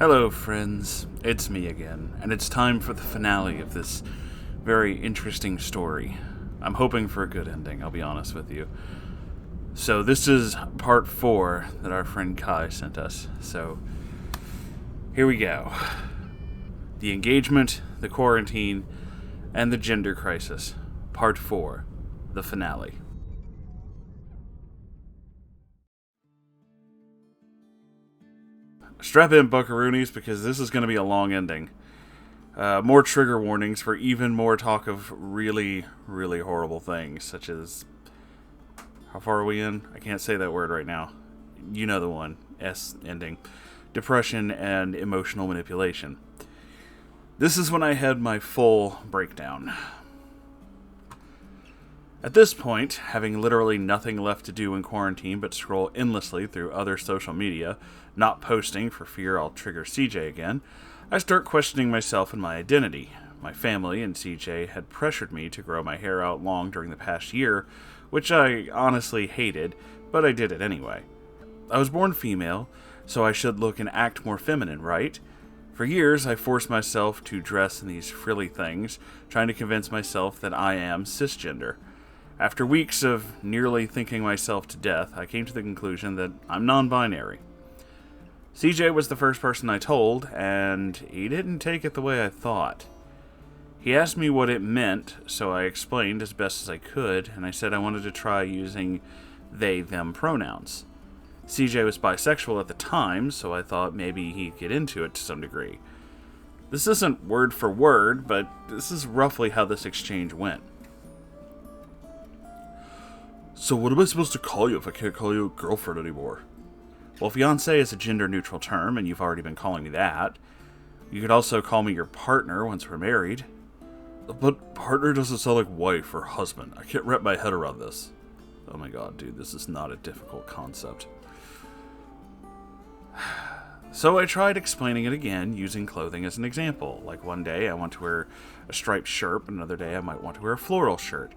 Hello, friends. It's me again, and it's time for the finale of this very interesting story. I'm hoping for a good ending, I'll be honest with you. So this is part 4 that our friend Kai sent us. So here we go. The engagement, the quarantine, and the gender crisis. Part 4, the finale. Strap in, buckaroonies, because this is going to be a long ending. More trigger warnings for even more talk of really, really horrible things, such as... How far are we in? I can't say that word right now. You know the one. S ending. Depression and emotional manipulation. This is when I had my full breakdown. At this point, having literally nothing left to do in quarantine but scroll endlessly through other social media, not posting for fear I'll trigger CJ again, I start questioning myself and my identity. My family and CJ had pressured me to grow my hair out long during the past year, which I honestly hated, but I did it anyway. I was born female, so I should look and act more feminine, right? For years, I forced myself to dress in these frilly things, trying to convince myself that I am cisgender. After weeks of nearly thinking myself to death, I came to the conclusion that I'm non-binary. CJ was the first person I told, and he didn't take it the way I thought. He asked me what it meant, so I explained as best as I could, and I said I wanted to try using they/them pronouns. CJ was bisexual at the time, so I thought maybe he'd get into it to some degree. This isn't word for word, but this is roughly how this exchange went. So what am I supposed to call you if I can't call you a girlfriend anymore? Well, fiancé is a gender-neutral term, and you've already been calling me that. You could also call me your partner once we're married. But partner doesn't sound like wife or husband. I can't wrap my head around this. Oh my god, dude, this is not a difficult concept. So I tried explaining it again, using clothing as an example. Like one day I want to wear a striped shirt, but another day I might want to wear a floral shirt.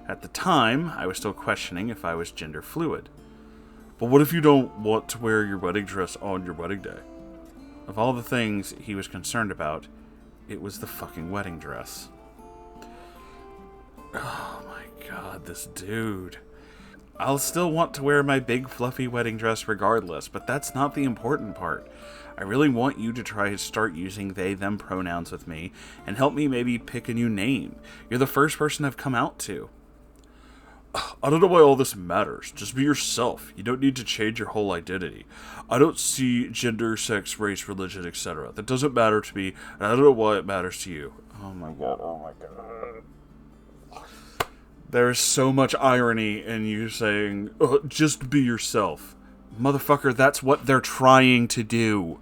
At the time, I was still questioning if I was gender fluid. But what if you don't want to wear your wedding dress on your wedding day? Of all the things he was concerned about, it was the fucking wedding dress. Oh my god, this dude. I'll still want to wear my big fluffy wedding dress regardless, but that's not the important part. I really want you to try to start using they/them pronouns with me and help me maybe pick a new name. You're the first person I've come out to. I don't know why all this matters. Just be yourself. You don't need to change your whole identity. I don't see gender, sex, race, religion, etc. That doesn't matter to me, and I don't know why it matters to you. Oh my god. There's so much irony in you saying, just be yourself. Motherfucker, that's what they're trying to do.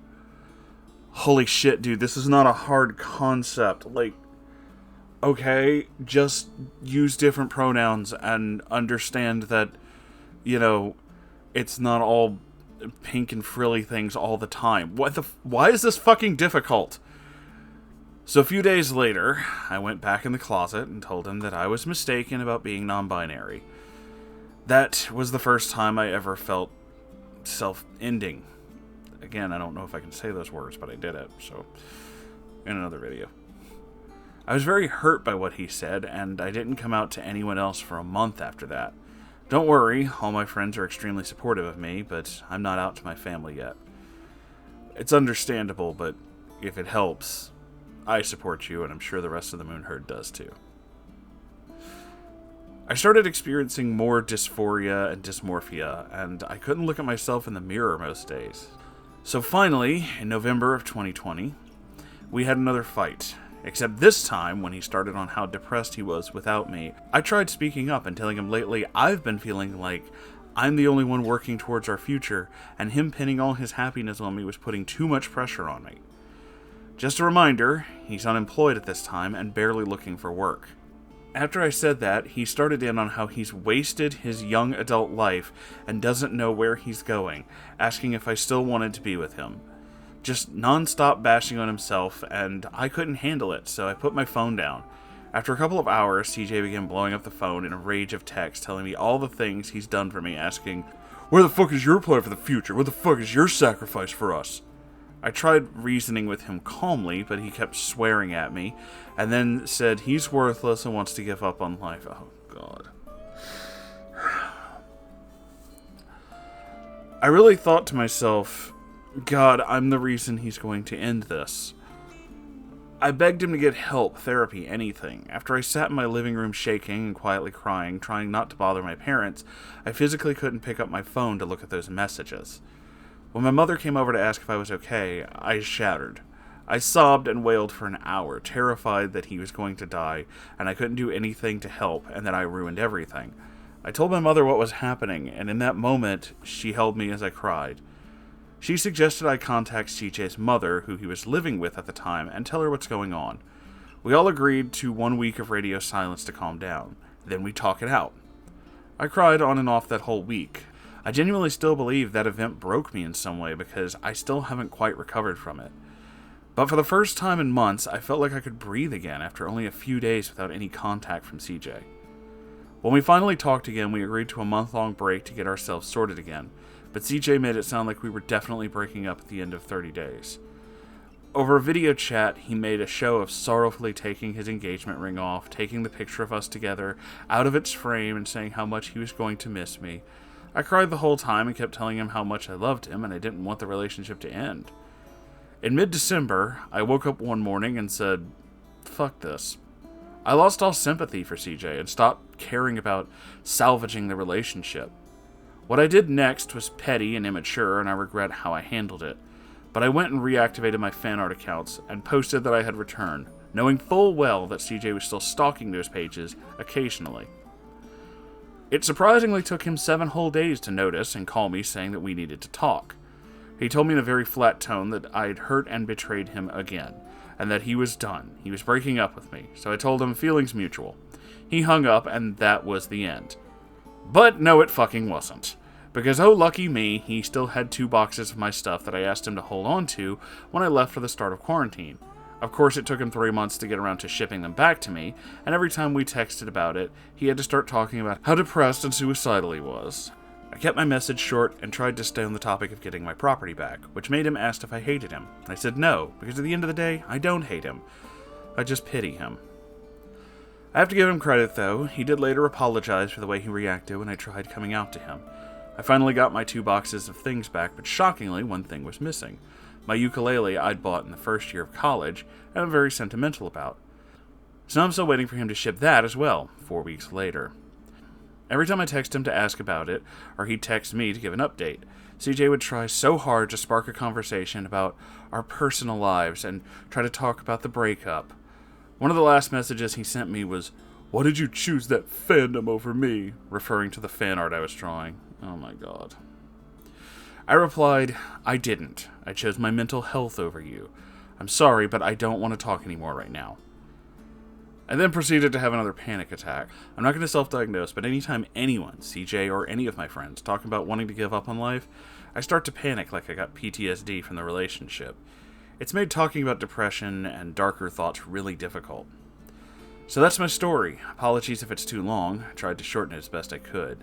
Holy shit, dude, this is not a hard concept. Like, okay, just use different pronouns and understand that, you know, it's not all pink and frilly things all the time. Why is this fucking difficult? So a few days later, I went back in the closet and told him that I was mistaken about being non-binary. That was the first time I ever felt self-ending. Again, I don't know if I can say those words, but I did it, so in another video. I was very hurt by what he said, and I didn't come out to anyone else for a month after that. Don't worry, all my friends are extremely supportive of me, but I'm not out to my family yet. It's understandable, but if it helps, I support you, and I'm sure the rest of the Moon Herd does too. I started experiencing more dysphoria and dysmorphia, and I couldn't look at myself in the mirror most days. So finally, in November of 2020, we had another fight. Except this time, when he started on how depressed he was without me, I tried speaking up and telling him lately I've been feeling like I'm the only one working towards our future, and him pinning all his happiness on me was putting too much pressure on me. Just a reminder, he's unemployed at this time and barely looking for work. After I said that, he started in on how he's wasted his young adult life and doesn't know where he's going, asking if I still wanted to be with him. Just non-stop bashing on himself, and I couldn't handle it, so I put my phone down. After a couple of hours, CJ began blowing up the phone in a rage of text, telling me all the things he's done for me, asking, "Where the fuck is your plan for the future? Where the fuck is your sacrifice for us?" I tried reasoning with him calmly, but he kept swearing at me, and then said he's worthless and wants to give up on life. Oh, God. I really thought to myself, God, I'm the reason he's going to end this. I begged him to get help, therapy, anything. After I sat in my living room shaking and quietly crying, trying not to bother my parents, I physically couldn't pick up my phone to look at those messages. When my mother came over to ask if I was okay, I shattered. I sobbed and wailed for an hour, terrified that he was going to die, and I couldn't do anything to help, and that I ruined everything. I told my mother what was happening, and in that moment, she held me as I cried. She suggested I contact CJ's mother, who he was living with at the time, and tell her what's going on. We all agreed to 1 week of radio silence to calm down. Then we talk it out. I cried on and off that whole week. I genuinely still believe that event broke me in some way because I still haven't quite recovered from it. But for the first time in months, I felt like I could breathe again after only a few days without any contact from CJ. When we finally talked again, we agreed to a month-long break to get ourselves sorted again, but CJ made it sound like we were definitely breaking up at the end of 30 days. Over a video chat, he made a show of sorrowfully taking his engagement ring off, taking the picture of us together out of its frame and saying how much he was going to miss me. I cried the whole time and kept telling him how much I loved him and I didn't want the relationship to end. In mid-December, I woke up one morning and said, fuck this. I lost all sympathy for CJ and stopped caring about salvaging the relationship. What I did next was petty and immature, and I regret how I handled it. But I went and reactivated my fan art accounts and posted that I had returned, knowing full well that CJ was still stalking those pages occasionally. It surprisingly took him 7 whole days to notice and call me saying that we needed to talk. He told me in a very flat tone that I had hurt and betrayed him again, and that he was done. He was breaking up with me, so I told him feelings mutual. He hung up, and that was the end. But no, it fucking wasn't. Because, oh lucky me, he still had 2 boxes of my stuff that I asked him to hold on to when I left for the start of quarantine. Of course, it took him 3 months to get around to shipping them back to me, and every time we texted about it, he had to start talking about how depressed and suicidal he was. I kept my message short and tried to stay on the topic of getting my property back, which made him ask if I hated him. I said no, because at the end of the day, I don't hate him. I just pity him. I have to give him credit, though. He did later apologize for the way he reacted when I tried coming out to him. I finally got my 2 boxes of things back, but shockingly, one thing was missing. My ukulele I'd bought in the first year of college, and I'm very sentimental about. So I'm still waiting for him to ship that as well, 4 weeks later. Every time I text him to ask about it, or he'd text me to give an update, CJ would try so hard to spark a conversation about our personal lives and try to talk about the breakup. One of the last messages he sent me was, "Why did you choose that fandom over me?" referring to the fan art I was drawing. Oh my god. I replied, "I didn't. I chose my mental health over you. I'm sorry, but I don't want to talk anymore right now." I then proceeded to have another panic attack. I'm not going to self-diagnose, but anytime anyone, CJ or any of my friends, talk about wanting to give up on life, I start to panic like I got PTSD from the relationship. It's made talking about depression and darker thoughts really difficult. So that's my story. Apologies if it's too long. I tried to shorten it as best I could.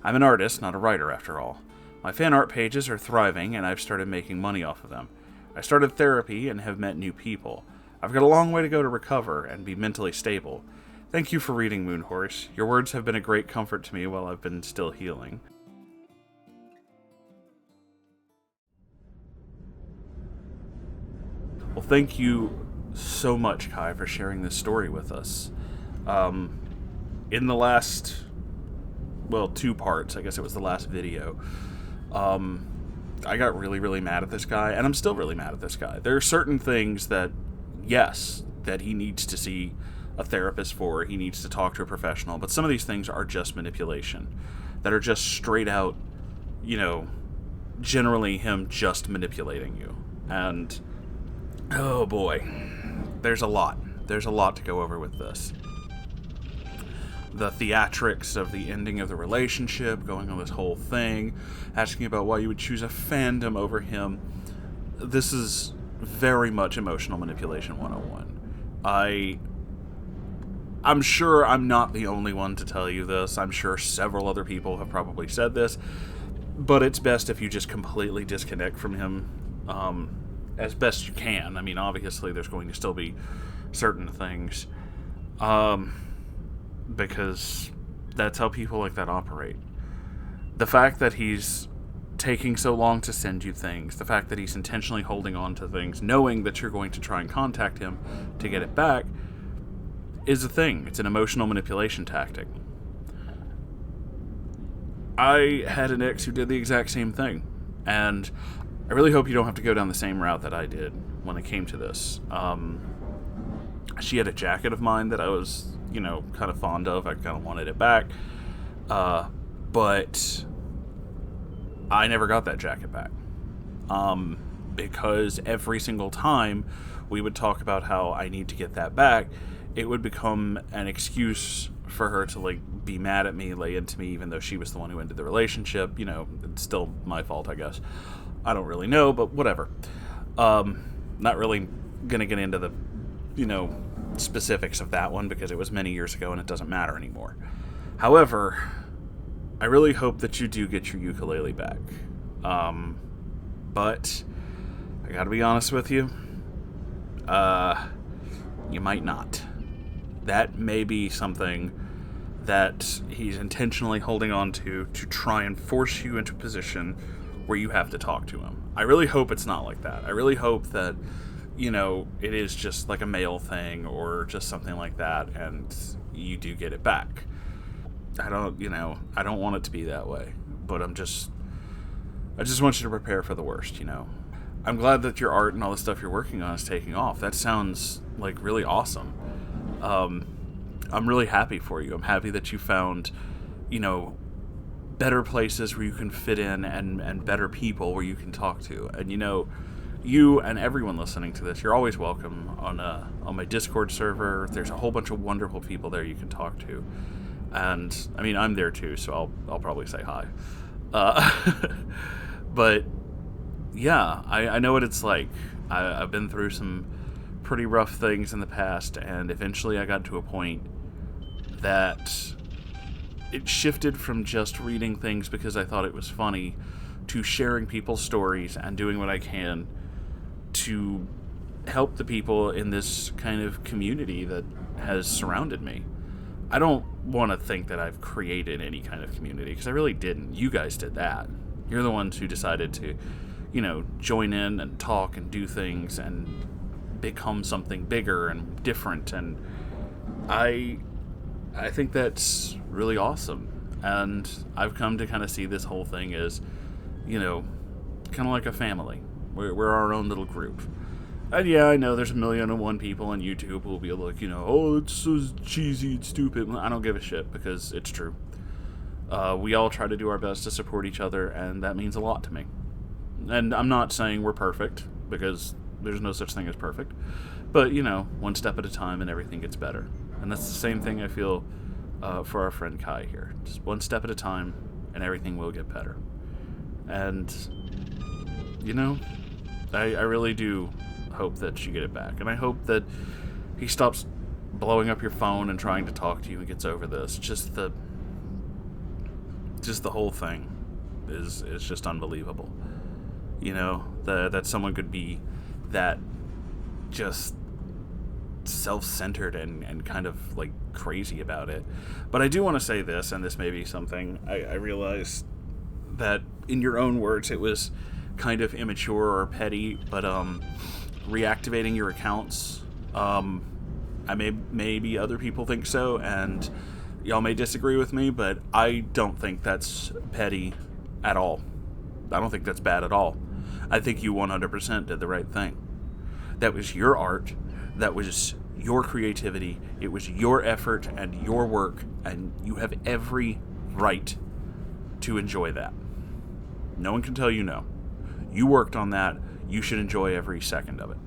I'm an artist, not a writer, after all. My fan art pages are thriving, and I've started making money off of them. I started therapy and have met new people. I've got a long way to go to recover and be mentally stable. Thank you for reading, Moonhorse. Your words have been a great comfort to me while I've been still healing. Well, thank you so much, Kai, for sharing this story with us. In the last, 2 parts, I guess it was the last video, I got really, really mad at this guy, and I'm still really mad at this guy. There are certain things that, yes, that he needs to see a therapist for, he needs to talk to a professional, but some of these things are just manipulation, that are just straight out, generally him just manipulating you. And, oh boy, there's a lot to go over with this. The theatrics of the ending of the relationship, going on this whole thing, asking about why you would choose a fandom over him. This is very much emotional manipulation 101. I'm sure I'm not the only one to tell you this. I'm sure several other people have probably said this, but it's best if you just completely disconnect from him. as best you can. I mean, obviously, there's going to still be certain things, because that's how people like that operate. The fact that he's taking so long to send you things, the fact that he's intentionally holding on to things, knowing that you're going to try and contact him to get it back, is a thing. It's an emotional manipulation tactic. I had an ex who did the exact same thing, and I really hope you don't have to go down the same route that I did when it came to this. She had a jacket of mine that I was, kind of fond of. I kind of wanted it back, but I never got that jacket back, because every single time we would talk about how I need to get that back, it would become an excuse for her to, like, be mad at me, lay into me, even though she was the one who ended the relationship. It's still my fault, I guess. I don't really know, but whatever. Not really gonna get into the, specifics of that one, because it was many years ago and it doesn't matter anymore. However, I really hope that you do get your ukulele back. But I gotta be honest with you, you might not. That may be something that he's intentionally holding on to try and force you into a position where you have to talk to him. I really hope it's not like that. I really hope that, it is just like a mail thing or just something like that, and you do get it back. I don't want it to be that way, but I just want you to prepare for the worst, I'm glad that your art and all the stuff you're working on is taking off. That sounds like really awesome. I'm really happy for you. I'm happy that you found, better places where you can fit in and better people where you can talk to. And, you and everyone listening to this, you're always welcome on my Discord server. There's a whole bunch of wonderful people there you can talk to. And, I mean, I'm there too, so I'll probably say hi. But, yeah, I know what it's like. I've been through some pretty rough things in the past, and eventually I got to a point that it shifted from just reading things because I thought it was funny to sharing people's stories and doing what I can to help the people in this kind of community that has surrounded me. I don't want to think that I've created any kind of community, because I really didn't. You guys did that. You're the ones who decided to, join in and talk and do things and become something bigger and different, and I think that's really awesome. And I've come to kind of see this whole thing as, kind of like a family. We're our own little group. And yeah, I know there's 1,000,001 people on YouTube who will be like, oh, it's so cheesy and stupid. I don't give a shit, because it's true. We all try to do our best to support each other, and that means a lot to me. And I'm not saying we're perfect, because there's no such thing as perfect. But, one step at a time and everything gets better. And that's the same thing I feel for our friend Kai here. Just one step at a time and everything will get better. And, I really do hope that you get it back. And I hope that he stops blowing up your phone and trying to talk to you and gets over this. Just the whole thing is just unbelievable. That someone could be that just self-centered and kind of like crazy about it. But I do want to say this, and this may be something I realize that in your own words it was kind of immature or petty, but reactivating your accounts, maybe other people think so, and y'all may disagree with me, but I don't think that's petty at all. I don't think that's bad at all. I think you 100% did the right thing. That was your art. That was your creativity. It was your effort and your work, and you have every right to enjoy that. No one can tell you no. You worked on that. You should enjoy every second of it.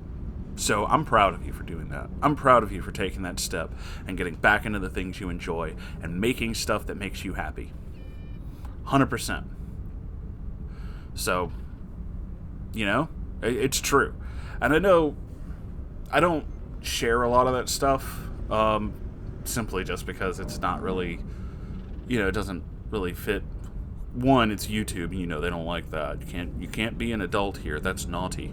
So I'm proud of you for doing that. I'm proud of you for taking that step and getting back into the things you enjoy and making stuff that makes you happy. 100%. So, it's true. And I know I don't share a lot of that stuff, simply just because it's not really, it doesn't really fit. One, it's YouTube, they don't like that. You can't be an adult here. That's naughty.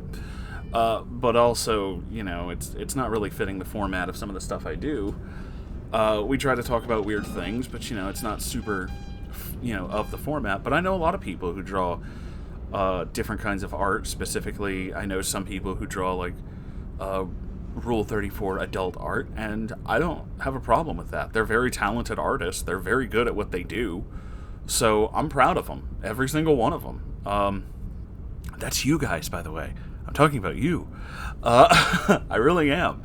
But also, you know, it's not really fitting the format of some of the stuff I do. We try to talk about weird things, but, you know, it's not super, you know, of the format. But I know a lot of people who draw different kinds of art. Specifically, I know some people who draw, like, Rule 34 adult art, and I don't have a problem with that. They're very talented artists. They're very good at what they do. So I'm proud of them. Every single one of them. That's you guys, by the way. I'm talking about you. I really am.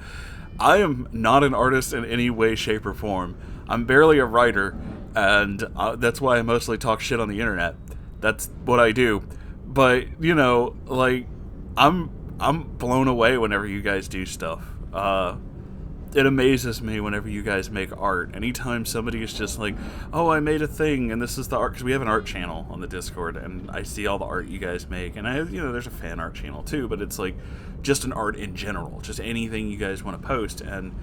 I am not an artist in any way, shape, or form. I'm barely a writer, and that's why I mostly talk shit on the internet. That's what I do. But, you know, like, I'm blown away whenever you guys do stuff. It amazes me whenever you guys make art. Anytime somebody is just like, oh, I made a thing, and this is the art, because we have an art channel on the Discord, and I see all the art you guys make, and I have, you know, there's a fan art channel too, but it's like just an art in general, just anything you guys want to post, and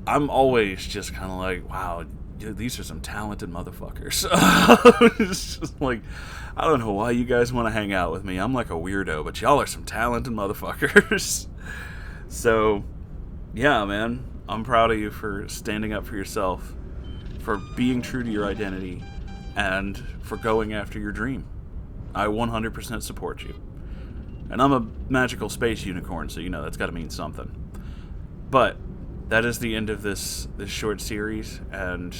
I'm always just kind of like, wow, dude, these are some talented motherfuckers. It's just like, I don't know why you guys want to hang out with me. I'm like a weirdo, but y'all are some talented motherfuckers. So, yeah, man, I'm proud of you for standing up for yourself, for being true to your identity, and for going after your dream. I 100% support you. And I'm a magical space unicorn, so you know that's got to mean something. But that is the end of this short series, and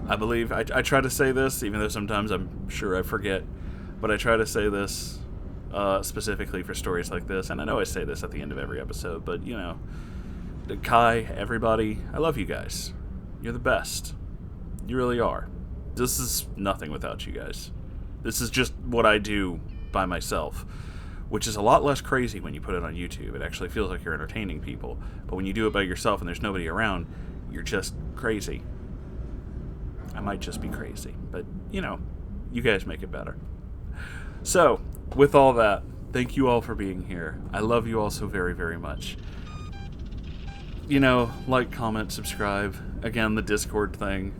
I believe I try to say this, even though sometimes I'm sure I forget, but I try to say this specifically for stories like this, and I know I say this at the end of every episode, but, you know, Kai, everybody, I love you guys. You're the best. You really are. This is nothing without you guys. This is just what I do by myself, which is a lot less crazy when you put it on YouTube. It actually feels like you're entertaining people. But when you do it by yourself and there's nobody around, you're just crazy. I might just be crazy, but, you know, you guys make it better. So, with all that, thank you all for being here. I love you all so very, very much. You know, like, comment, subscribe. Again, the Discord thing.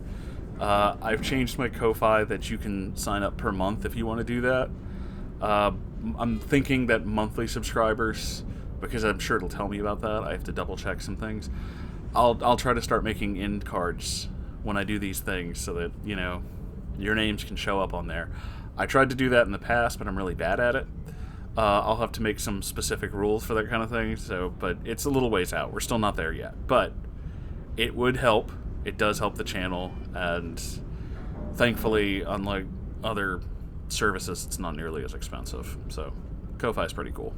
I've changed my Ko-Fi that you can sign up per month if you want to do that. I'm thinking that monthly subscribers, because I'm sure it'll tell me about that, I have to double check some things. I'll try to start making end cards when I do these things so that, you know, your names can show up on there. I tried to do that in the past, but I'm really bad at it. I'll have to make some specific rules for that kind of thing, but it's a little ways out. We're still not there yet, but it would help. It does help the channel, and thankfully, unlike other services, it's not nearly as expensive, so Ko-Fi is pretty cool.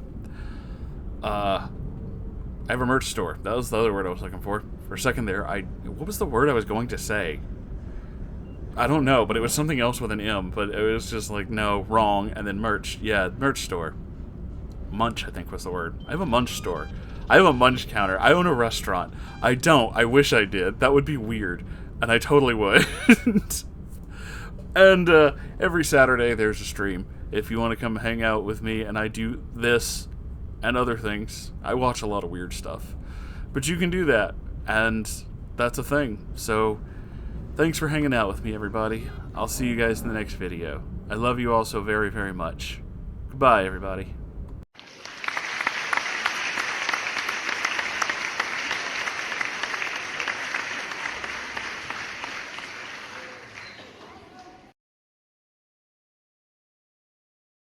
I have a merch store. That was the other word I was looking for. For a second there, what was the word I was going to say? I don't know, but it was something else with an M, but it was just like, no, wrong, and then merch. Yeah, merch store. Munch, I think, was the word. I have a munch store. I have a munch counter. I own a restaurant. I don't. I wish I did. That would be weird, and I totally would. And every Saturday there's a stream. If you want to come hang out with me, and I do this and other things. I watch a lot of weird stuff. But you can do that, and that's a thing. So, thanks for hanging out with me, everybody. I'll see you guys in the next video. I love you all so very, very much. Goodbye, everybody.